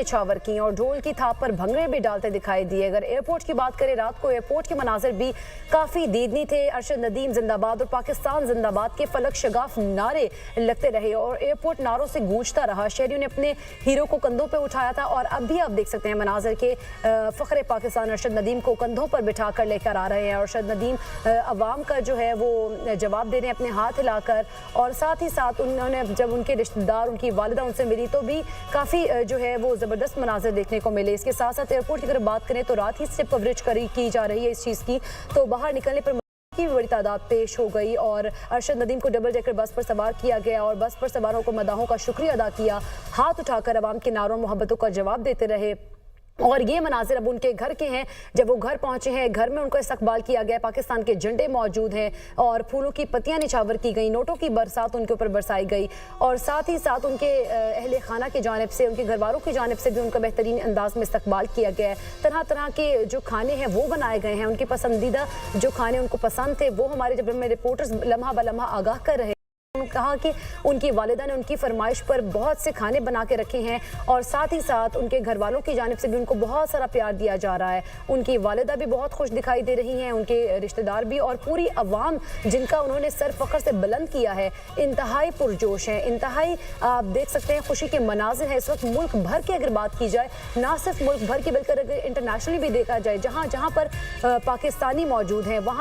निछावर की और ढोल की थाप पर भंगड़े भी डालते दिखाई दिए। अगर एयरपोर्ट की बात करें, रात को एयरपोर्ट के मनाजिर भी काफी दीदनी थे। अरशद नदीम जिंदाबाद और पाकिस्तान जिंदाबाद के फलक शगाफ नारे लगते रहे और एयरपोर्ट नारों से गूंजता रहा। शहरियों ने अपने हीरो को कंधों पर उठाया था और अब भी आप देख सकते हैं मनाजिर के फख्रे पाकिस्तान अरशद नदीम को कंधों पर बिठा कर लेकर आ रहे हैं। अरशद नदीम अवाम का जो है वो जवाब दे रहे हैं अपने हाथ हिलाकर, और साथ ही साथ उन्होंने जब उनके रिश्तेदार, उनकी वालिदा उनसे मिली तो भी काफ़ी जो है वो ज़बरदस्त मनाज़र देखने को मिले। इसके साथ साथ एयरपोर्ट की अगर बात करें तो रात ही से कवरेज की जा रही है इस चीज़ की, तो बाहर निकलने पर की बड़ी तादाद पेश हो गई और अरशद नदीम को डबल डेकर बस पर सवार किया गया और बस पर सवारों को मदाहों का शुक्रिया अदा किया। हाथ उठाकर अवाम के नारों मोहब्बतों का जवाब देते रहे। और ये मनाजिर अब उनके घर के हैं। जब वो घर पहुंचे हैं, घर में उनको इस्तकबाल किया गया, पाकिस्तान के झंडे मौजूद हैं और फूलों की पत्तियां निछावर की गई, नोटों की बरसात उनके ऊपर बरसाई गई और साथ ही साथ उनके अहले खाना की जानिब से, उनके घर वालों की जानिब से भी उनका बेहतरीन अंदाज में इस्तकबाल किया गया है। तरह तरह के जो खाने हैं वो बनाए गए हैं, उनके पसंदीदा जो खाने उनको पसंद थे वो हमारे जब हमें रिपोर्टर्स लम्हा ब लम्हा आगाह कर रहे हैं। कहा कि उनकी वालिदा ने उनकी फरमाइश पर बहुत से खाने बना के रखे हैं और साथ ही साथ उनके घर वालों की जानिब से भी उनको बहुत सारा प्यार दिया जा रहा है। उनकी वालिदा भी बहुत खुश दिखाई दे रही हैं, उनके रिश्तेदार भी और पूरी अवाम जिनका उन्होंने सर फख्र से बुलंद किया है, इंतहाई पुरजोश हैं, इंतहाई आप देख सकते हैं खुशी के मनाजिर हैं। इस वक्त मुल्क भर की अगर बात की जाए, ना सिर्फ मुल्क भर की बल्कि अगर इंटरनेशनली भी देखा जाए, जहाँ जहाँ पर पाकिस्तानी मौजूद हैं वहाँ